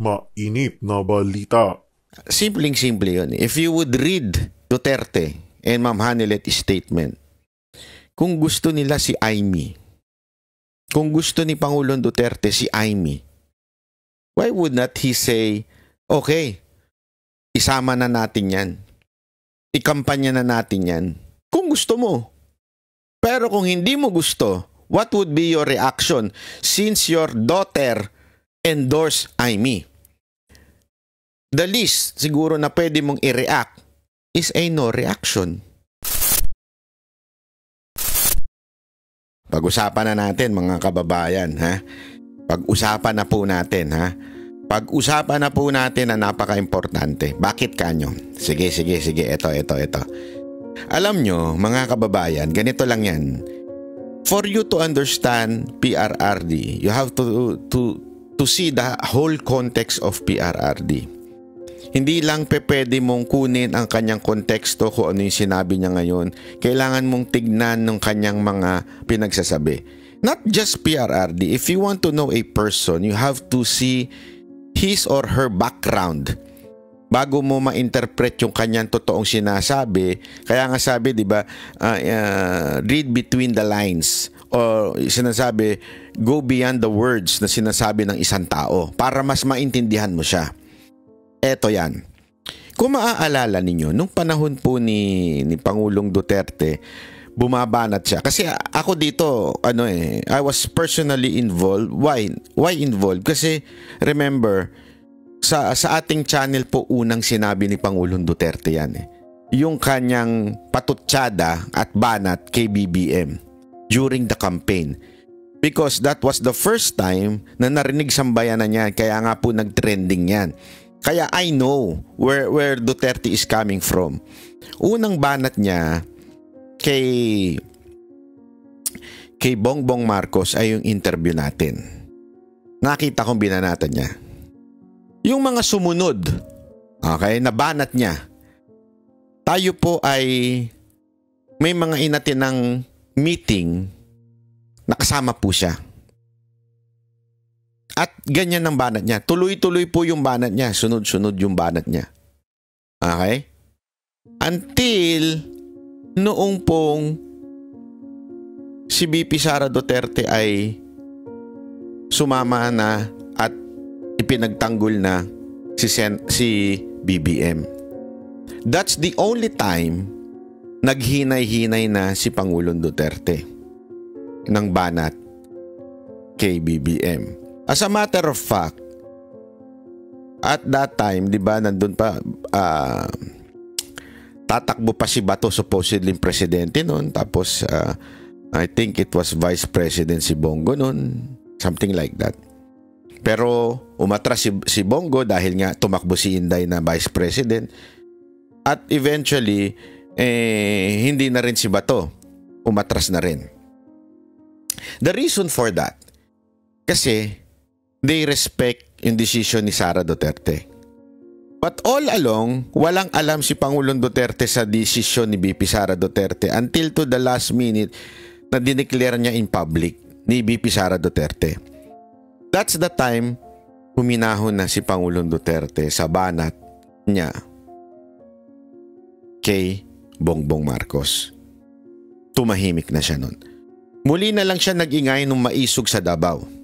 Mainit na balita. Simpleng-simple yun. If you would read Duterte and Ma'am Hanilet's statement, kung gusto nila si Amy, kung gusto ni Pangulong Duterte si Amy, why would not he say, okay, isama na natin yan. Ikampanya na natin yan. Kung gusto mo. Pero kung hindi mo gusto, what would be your reaction since your daughter endorsed Amy? The least siguro na pwede mong i-react is a no reaction. Pag-usapan na natin mga kababayan, ha? Pag-usapan na po natin, ha? Pag-usapan na po natin na napaka-importante. Bakit kanyo? Sige. Ito. Alam nyo, mga kababayan, ganito lang yan. For you to understand PRRD, you have to see the whole context of PRRD. Hindi lang pwede mong kunin ang kanyang konteksto kung ano yung sinabi niya ngayon. Kailangan mong tignan ng kanyang mga pinagsasabi. Not just PRRD. If you want to know a person, you have to see his or her background bago mo ma-interpret yung kanyang totoong sinasabi. Kaya nga sabi, di ba, read between the lines. O sinasabi, go beyond the words na sinasabi ng isang tao para mas maintindihan mo siya. Eto yan. Kung maaalala ninyo, nung panahon po ni Pangulong Duterte, bumabanat siya. Kasi ako dito, I was personally involved. Why involved? Kasi remember, sa ating channel po unang sinabi ni Pangulong Duterte yan. Yung kanyang patutsada at banat kay BBM during the campaign. Because that was the first time na narinig sambayanan niya. Kaya nga po nag-trending yan. Kaya I know where Duterte is coming from. Unang banat niya kay Bongbong Marcos ay yung interview natin. Nakita kong binanatan niya. Yung mga sumunod, okay, nabanat niya. Tayo po ay may mga inatinang meeting, nakasama po siya. At ganyan ang banat niya. Tuloy-tuloy po yung banat niya. Sunod-sunod yung banat niya. Okay? Until noong pong si BP Sara Duterte ay sumama na at ipinagtanggol na si BBM. That's the only time naghinay-hinay na si Pangulong Duterte ng banat kay BBM. As a matter of fact, at that time, di ba, nandun pa, tatakbo pa si Bato, supposedly presidente noon. Tapos, I think it was Vice President si Bongo noon. Something like that. Pero, umatras si Bongo dahil nga tumakbo si Inday na Vice President. At eventually, hindi na rin si Bato. Umatras na rin. The reason for that, kasi, they respect yung decision ni Sara Duterte. But all along, walang alam si Pangulong Duterte sa decision ni BP Sara Duterte until to the last minute na dineclare niya in public ni BP Sara Duterte. That's the time huminahon na si Pangulong Duterte sa banat niya kay Bongbong Marcos. Tumahimik na siya nun. Muli na lang siya nag-ingay nung maisog sa Davao.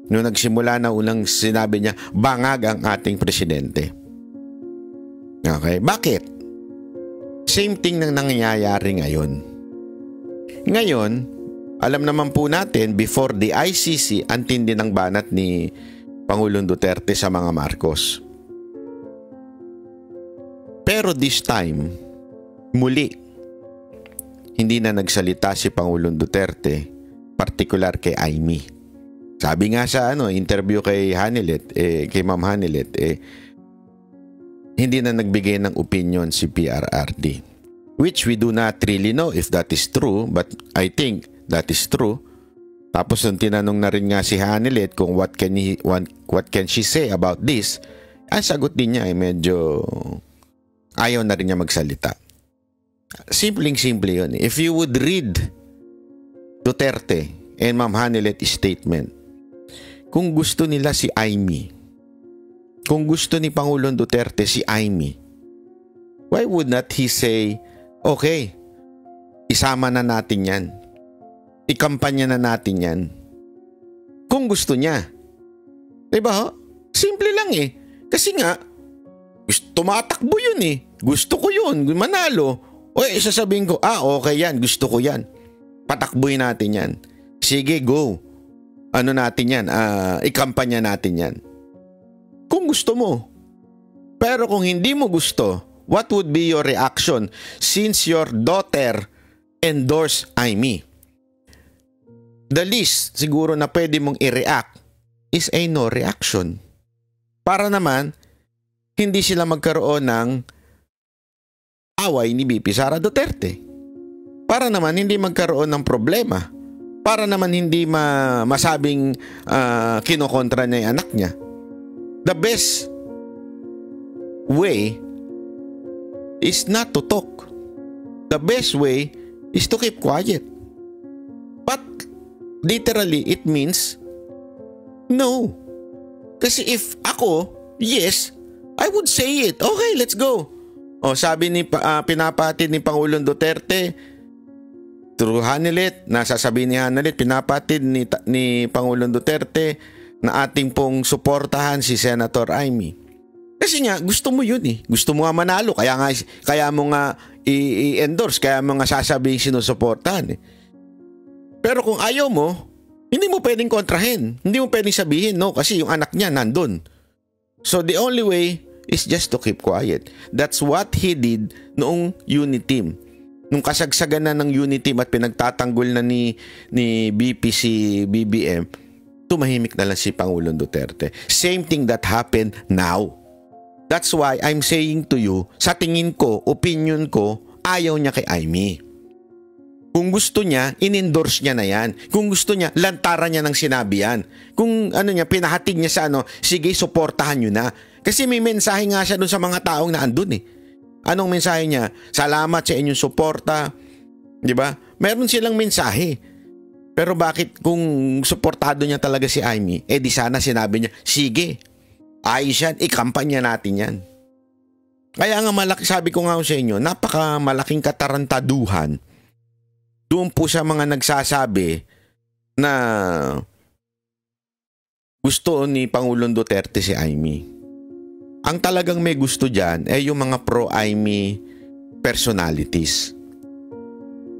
Noong nagsimula na unang sinabi niya, bangag ang ating presidente. Okay, bakit? Same thing nang nangyayari ngayon. Ngayon, alam naman po natin, before the ICC, ang tindi ng banat ni Pangulong Duterte sa mga Marcos. Pero this time, muli, hindi na nagsalita si Pangulong Duterte, particular kay Amy. Sabi nga sa interview kay Hanilet, kay Ma'am Hanilet, hindi na nagbigay ng opinion si PRRD. Which we do not really know if that is true, but I think that is true. Tapos nung tinanong na rin nga si Hanilet kung what can she say about this, ang sagot din niya ay medyo ayaw na rin niya magsalita. Simpleng-simple yun. If you would read Duterte and Ma'am Hanilet's statement, kung gusto nila si Amy, kung gusto ni Pangulong Duterte si Imee, why would not he say, okay, isama na natin yan. Ikampanya na natin yan. Kung gusto niya. Diba ho? Simple lang eh. Kasi nga, tumatakbo yun eh. Gusto ko yun. Manalo. O sasabihin ko, okay yan. Gusto ko yan. Patakbuhin natin yan. Sige, go. Ano natin yan? Ikampanya natin yan. Kung gusto mo. Pero kung hindi mo gusto, what would be your reaction since your daughter endorsed Imee? The least siguro na pwede mong i-react is a no reaction. Para naman, hindi sila magkaroon ng away ni VP Sara Duterte. Para naman hindi magkaroon ng problema. Para naman hindi masabing kinokontra niya yung anak niya. The best way is not to talk. The best way is to keep quiet. But literally, it means no. Kasi if ako, yes, I would say it. Okay, let's go. Sabi ni pinapatid ni Pangulong Duterte through Hanilet, nasasabi ni Hanilet, pinapatid ni Pangulong Duterte na ating pong suportahan si Senator Imee. Kasi nga, gusto mo yun eh. Gusto mo nga manalo. Kaya mo nga i-endorse. Kaya mo nga sasabihin sinusuportahan eh. Pero kung ayaw mo, hindi mo pwedeng kontrahin. Hindi mo pwedeng sabihin no kasi yung anak niya nandun. So the only way is just to keep quiet. That's what he did noong unit team. Nung kasagsagan na ng unit team at pinagtatanggol na ni BP si BBM, tumahimik na lang si Pangulong Duterte. Same thing that happened now. That's why I'm saying to you, sa tingin ko, opinion ko, ayaw niya kay Imee. Kung gusto niya, in-endorse niya na yan. Kung gusto niya, lantaran niya ng sinabi yan. Kung pinahatid niya sa sige, suportahan niyo na. Kasi may mensahe nga siya dun sa mga taong na andun eh. Anong mensahe niya? Salamat sa inyong suporta. Di ba? Meron silang mensahe. Pero bakit kung suportado niya talaga si Imee, di sana sinabi niya, sige, ayos yan, ikampanya natin yan. Kaya nga sabi ko nga sa inyo, napakamalaking katarantaduhan doon po sa mga nagsasabi na gusto ni Pangulong Duterte si Imee. Ang talagang may gusto dyan ay yung mga pro-Imee personalities.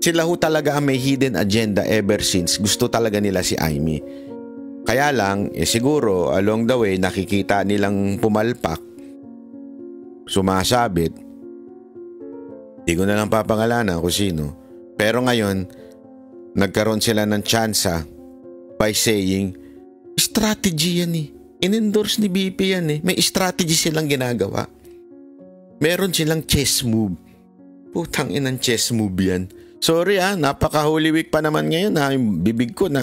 Sila ho talaga ang may hidden agenda ever since gusto talaga nila si Imee. Kaya lang, siguro along the way nakikita nilang pumalpak, sumasabit. Di ko na lang papangalanan kung sino. Pero ngayon, nagkaroon sila ng tsansa by saying, strategy yan eh. In-endorse ni BP yan eh. May strategy silang ginagawa. Meron silang chess move. Putang inang chess move yan. Sorry napaka-Holy Week pa naman ngayon yung bibig ko na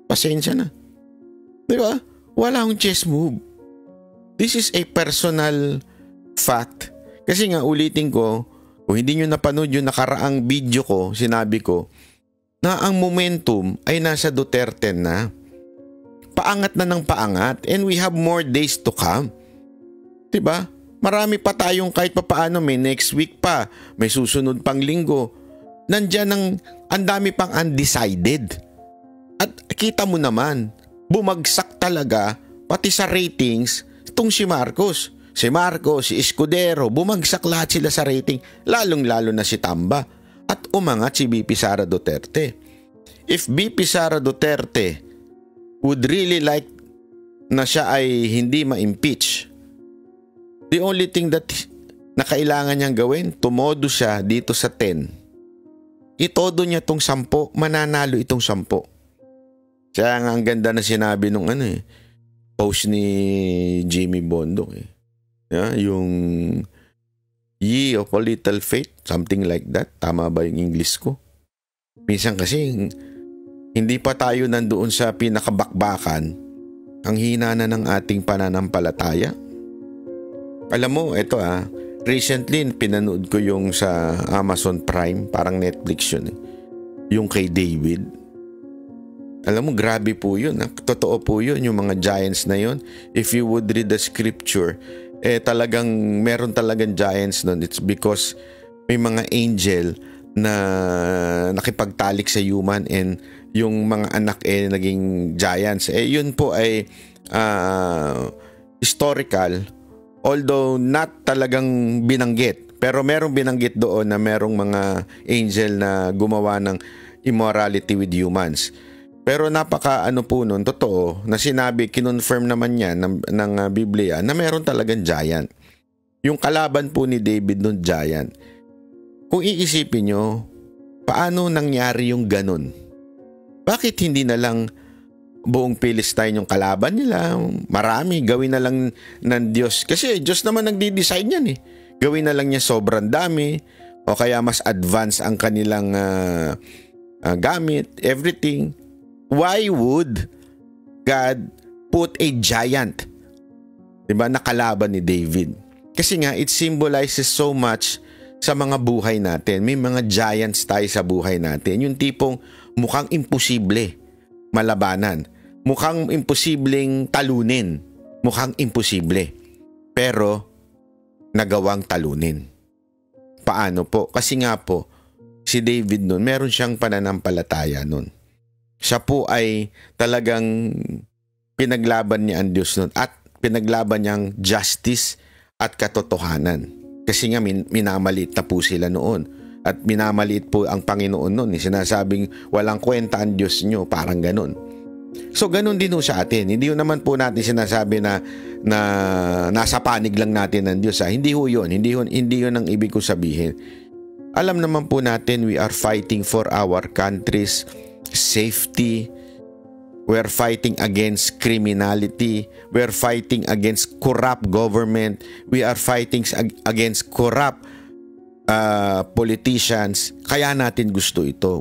pasensya na. Di ba? Wala akong chess move. This is a personal fact. Kasi nga ulitin ko, kung hindi nyo napanood yung nakaraang video ko, sinabi ko, na ang momentum ay nasa Duterte na. Paangat na ng paangat and we have more days to come. Diba? Marami pa tayong kahit papaano, may next week pa, may susunod pang linggo. Nandyan ang dami pang undecided. At kita mo naman, bumagsak talaga pati sa ratings itong si Marcos. Si Marcos, si Escudero, bumagsak lahat sila sa rating, lalong-lalo na si Tamba. At umangat si BP Sara Duterte. If BP Sara Duterte would really like na siya ay hindi ma-impeach, the only thing that na kailangan niyang gawin, tumodo siya dito sa 10. Itodo niya tong 10, mananalo itong 10. Kaya nga ang ganda na sinabi nung post ni Jimmy Bondoc eh. Yung ye of a little faith, something like that. Tama ba yung English ko? Minsan kasi hindi pa tayo nandoon sa pinakabakbakan, ang hina na ng ating pananampalataya. Alam mo, ito recently pinanood ko yung sa Amazon Prime, parang Netflix yun eh. Yung kay David. Alam mo, grabe po yun. Totoo po yun, yung mga giants na yun. If you would read the scripture, talagang meron talagang giants nun. It's because may mga angel na nakipagtalik sa human and yung mga anak naging giants. Yun po ay historical, although not talagang binanggit. Pero merong binanggit doon na merong mga angel na gumawa ng immorality with humans. Pero napaka po nun, totoo, na sinabi, kinonfirm naman yan ng Biblia na meron talagang giant. Yung kalaban po ni David nun, giant. Kung iisipin nyo, paano nangyari yung ganun? Bakit hindi na lang buong Philistine yung kalaban nila? Marami, gawin na lang ng Diyos. Kasi Diyos naman nagdi-design yan eh. Gawin na lang niya sobrang dami o kaya mas advanced ang kanilang gamit, everything. Why would God put a giant, diba, na kalaban ni David? Kasi nga, it symbolizes so much sa mga buhay natin. May mga giants tayo sa buhay natin. Yung tipong mukhang imposible malabanan. Mukhang imposibleng talunin. Mukhang imposible. Pero, nagawang talunin. Paano po? Kasi nga po, si David nun, meron siyang pananampalataya nun. Siya po ay talagang pinaglaban niya ang Diyos nun at pinaglaban niyang justice at katotohanan. Kasi nga minamaliit na po sila noon at minamaliit po ang Panginoon noon. Sinasabing walang kwenta ang Diyos niyo, parang ganun. So ganun din po sa atin. Hindi yun naman po natin sinasabi na nasa panig lang natin ng Diyos. Hindi ho yun. Hindi yun ang ibig ko sabihin. Alam naman po natin we are fighting for our country's safety. We're fighting against criminality. We're fighting against corrupt government. We are fighting against corrupt politicians. Kaya natin gusto ito.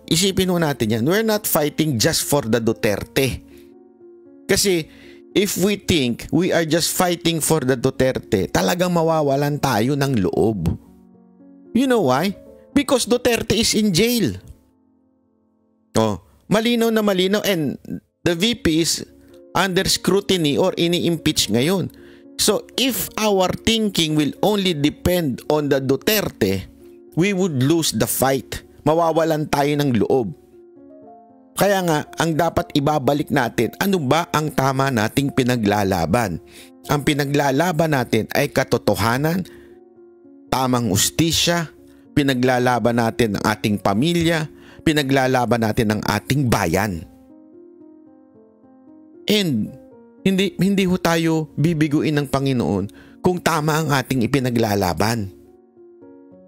Isipin mo natin yan. We're not fighting just for the Duterte. Kasi if we think we are just fighting for the Duterte, talagang mawawalan tayo ng loob. You know why? Because Duterte is in jail. Malinaw na malinaw and the VP is under scrutiny or ini-impeach ngayon. So if our thinking will only depend on the Duterte, we would lose the fight. Mawawalan tayo ng loob. Kaya nga, ang dapat ibabalik natin, ano ba ang tama nating pinaglalaban? Ang pinaglalaban natin ay katotohanan, tamang ustisya, pinaglalaban natin ang ating pamilya, pinaglalaban natin ang ating bayan. And hindi ho tayo bibiguin ng Panginoon kung tama ang ating ipinaglalaban.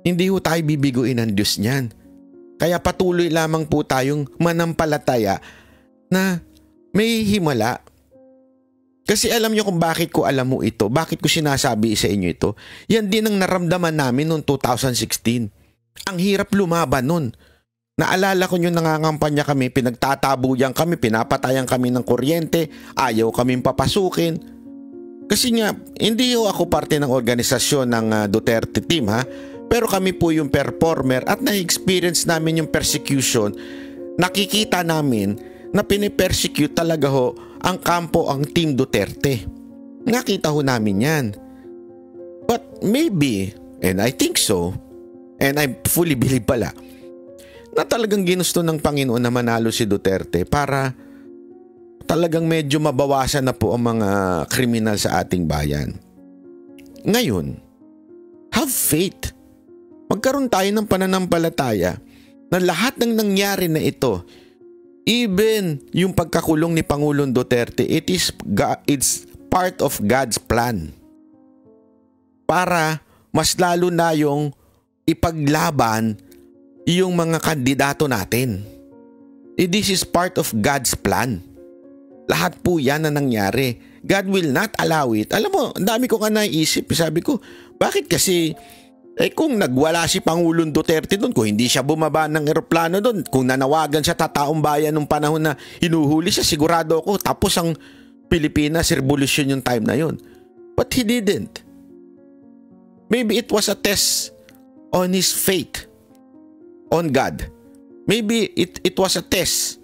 Hindi ho tayo bibiguin ng Diyos niyan. Kaya patuloy lamang po tayong manampalataya na may himala. Kasi alam niyo kung bakit ko alam mo ito, bakit ko sinasabi sa inyo ito. Yan din ang naramdaman namin noong 2016. Ang hirap lumaban nun. Naalala ko nyo, nangangampanya kami, pinagtatabuyan kami, pinapatayan kami ng kuryente, ayaw kaming papasukin. Kasi nga, hindi ako parte ng organisasyon ng Duterte team ha, pero kami po yung performer at na-experience namin yung persecution. Nakikita namin na pinipersecute talaga ho ang kampo, ang team Duterte. Nakita ho namin yan. But maybe, and I think so, and I fully believe pala, na talagang ginusto ng Panginoon na manalo si Duterte para talagang medyo mabawasan na po ang mga kriminal sa ating bayan. Ngayon, have faith. Magkaroon tayo ng pananampalataya na lahat ng nangyari na ito, even yung pagkakulong ni Pangulong Duterte, it's part of God's plan. Para mas lalo na yung ipaglaban yung mga kandidato natin. This is part of God's plan. Lahat po yan na nangyari. God will not allow it. Alam mo, ang dami ko nga naisip. Sabi ko, bakit kasi kung nagwala si Pangulong Duterte doon, kung hindi siya bumaba ng eroplano doon, kung nanawagan siya tataong bayan nung panahon na hinuhuli siya, sigurado ako tapos ang Pilipinas revolution yung time na yun. But he didn't. Maybe it was a test on his faith on God. Maybe it was a test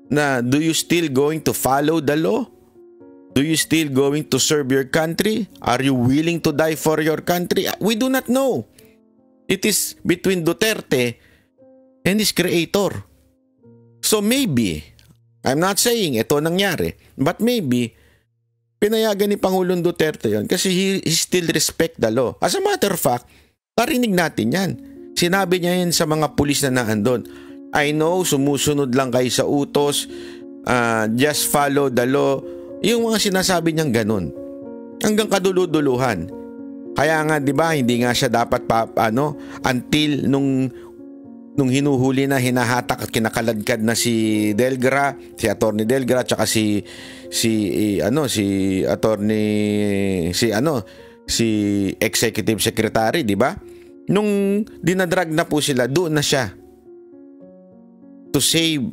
Na do you still going to follow the law? Do you still going to serve your country? Are you willing to die for your country? We do not know. It is between Duterte and his creator. So maybe, I'm not saying ito nangyari, but maybe pinayagan ni Pangulong Duterte yon kasi he still respect the law. As a matter of fact, narinig natin yan. Sinabi niya yan sa mga pulis na naandun. I know, sumusunod lang kayo sa utos, just follow the law. Yung mga sinasabi niyang ganun. Hanggang kaduluduluhan. Kaya nga, di ba, hindi nga siya dapat until nung hinuhuli na, hinahatak at kinakaladkad na si Delgra, si Attorney Delgra, tsaka si Executive Secretary, di ba? Nung dinadrag na po sila, doon na siya to save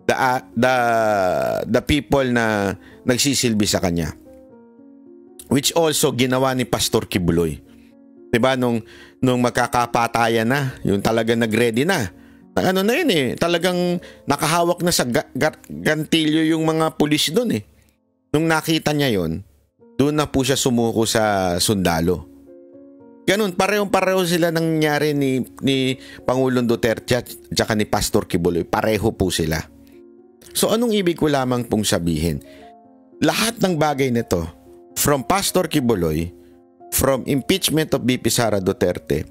the people na nagsisilbi sa kanya. Which also ginawa ni Pastor Kibuloy. Diba nung magkakapatayan na, yung talaga nag-ready na. Ano na yun eh, talagang nakahawak na sa gantilyo yung mga pulis doon eh. Nung nakita niya yon, doon na po siya sumuko sa sundalo. Ganun, parehong-pareho sila nangyari ni Pangulong Duterte at saka ni Pastor Kibuloy. Pareho po sila. So anong ibig ko lamang pong sabihin? Lahat ng bagay nito, from Pastor Kibuloy, from impeachment of VP Sara Duterte,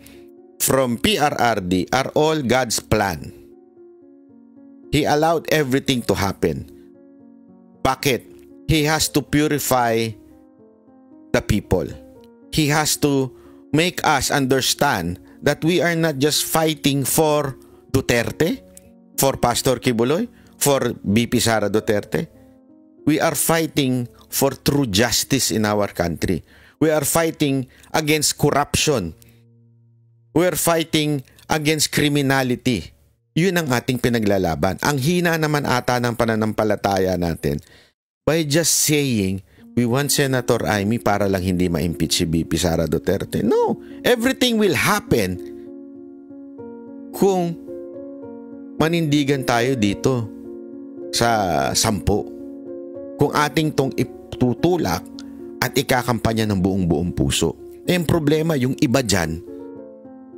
from PRRD, are all God's plan. He allowed everything to happen. Bakit? He has to purify the people. He has to make us understand that we are not just fighting for Duterte, for Pastor Kibuloy, for VP Sara Duterte. We are fighting for true justice in our country. We are fighting against corruption. We are fighting against criminality. Yun ang ating pinaglalaban. Ang hina naman ata ng pananampalataya natin by just saying, we want Senator Amy para lang hindi ma-impeach si VP Sara Duterte. No, everything will happen kung manindigan tayo dito sa 10. Kung ating tong itutulak at ikakampanya ng buong puso. Yung problema, yung iba dyan,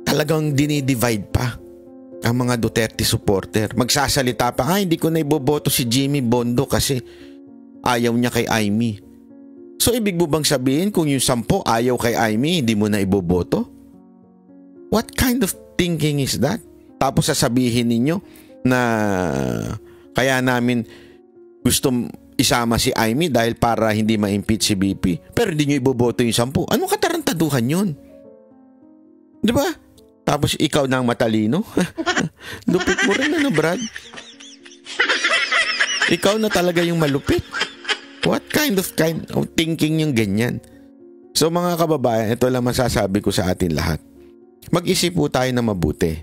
talagang dinidivide pa ang mga Duterte supporter. Magsasalita pa, hindi ko na iboboto si Jimmy Bondo kasi ayaw niya kay Amy. So ibig mo bang sabihin kung yung 10 ayaw kay Amy, hindi mo na iboboto? What kind of thinking is that? Tapos sasabihin ninyo na kaya namin gusto isama si Amy dahil para hindi ma-impeach si BP. Pero hindi nyo iboboto yung 10. Anong katarantaduhan yun? Di ba? Tapos ikaw na ang matalino? Lupit mo rin Brad? Ikaw na talaga yung malupit. What kind of thinking yung ganyan? So mga kababayan, ito lang masasabi ko sa atin lahat. Mag-isip po tayo na mabuti.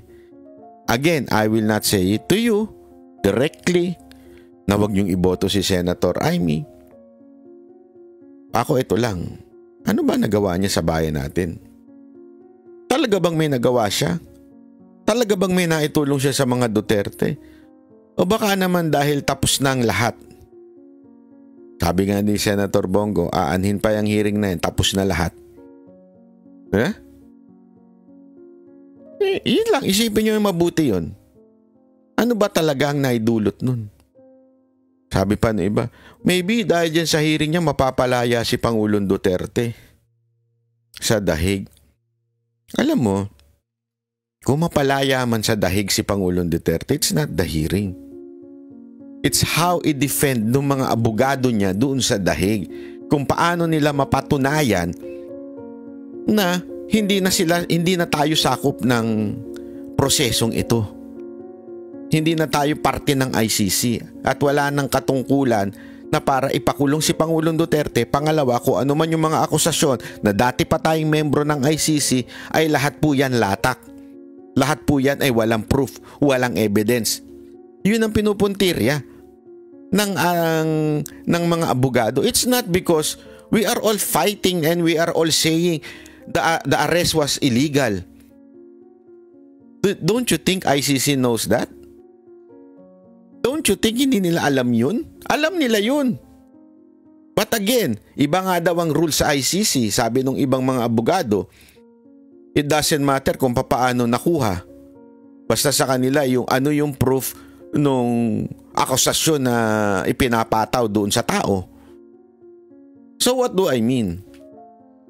Again, I will not say it to you directly na wag niyong iboto si Senator Amy. Ako ito lang. Ano ba nagawa niya sa bayan natin? Talaga bang may nagawa siya? Talaga bang may naitulong siya sa mga Duterte? O baka naman dahil tapos na ang lahat? Sabi nga ni Senator Bongo, aanhin pa yung hearing na yun, tapos na lahat. Yun lang, isipin nyo yung mabuti yun. Ano ba talaga ang naidulot nun? Sabi pa ng iba, maybe dahil dyan sa hearing niya mapapalaya si Pangulong Duterte sa dahig. Alam mo, kung mapalaya man sa dahig si Pangulong Duterte, it's not the hearing. It's how i-defend ng mga abogado niya doon sa dahig. Kung paano nila mapatunayan na hindi na tayo sakop ng prosesong ito. Hindi na tayo parte ng ICC at wala nang katungkulan na para ipakulong si Pangulong Duterte. Pangalawa, kung ano man yung mga akusasyon na dati pa tayong membro ng ICC ay lahat po yan latak. Lahat po yan ay walang proof, walang evidence. Yun ang pinupuntirya ng mga abogado. It's not because we are all fighting and we are all saying the arrest was illegal. Don't you think ICC knows that? Don't you think hindi nila alam yun? Alam nila yun. But again, iba nga daw ang rule sa ICC. Sabi ng ibang mga abogado, it doesn't matter kung paano nakuha. Basta sa kanila yung ano yung proof nung akusasyon na ipinapataw doon sa tao. So what do I mean?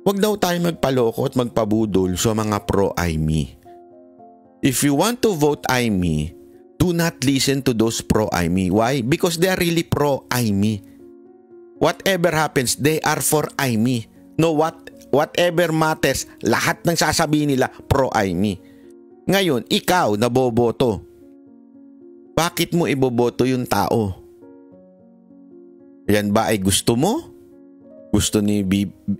Huwag daw tayo magpaloko at magpabudol sa mga pro-IME. If you want to vote IME, do not listen to those pro-IME. Why? Because they are really pro-IME. Whatever happens, they are for IME. No, whatever matters, lahat ng sasabihin nila pro-IME. Ngayon, ikaw na boboto. Bakit mo iboboto yung tao? Yan ba ay gusto mo? Gusto ni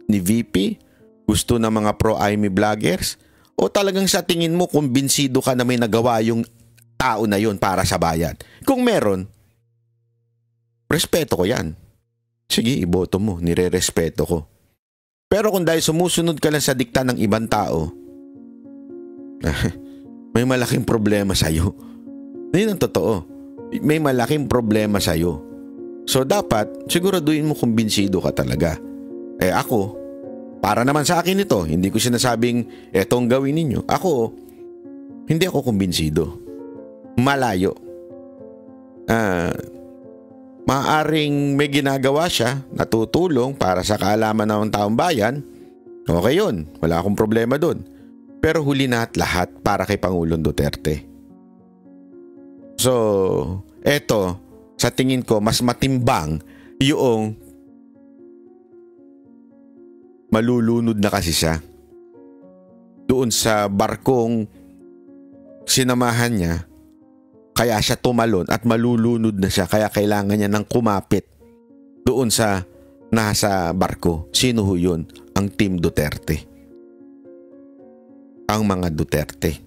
VP? Gusto ng mga pro-IME vloggers? O talagang sa tingin mo kumbinsido ka na may nagawa yung tao na yun para sa bayan? Kung meron, respeto ko yan. Sige, iboto mo. Nire-respeto ko. Pero kung dahil sumusunod ka lang sa dikta ng ibang tao, may malaking problema sa'yo. Yun ang totoo. May malaking problema sa'yo. So dapat, siguraduhin mo kumbinsido ka talaga. Ako, para naman sa akin ito, hindi ko sinasabing etong gawin ninyo. Ako, hindi ako kumbinsido. Malayo. Maaring may ginagawa siya, natutulong para sa kaalaman ng taong bayan, okay yun, wala akong problema dun. Pero huli na at lahat para kay Pangulong Duterte. So, eto, sa tingin ko, mas matimbang yung malulunod na kasi siya doon sa barkong sinamahan niya. Kaya siya tumalon at malulunod na siya. Kaya kailangan niya ng kumapit doon sa nasa barko. Sino ho yun? Ang Team Duterte. Ang mga Duterte.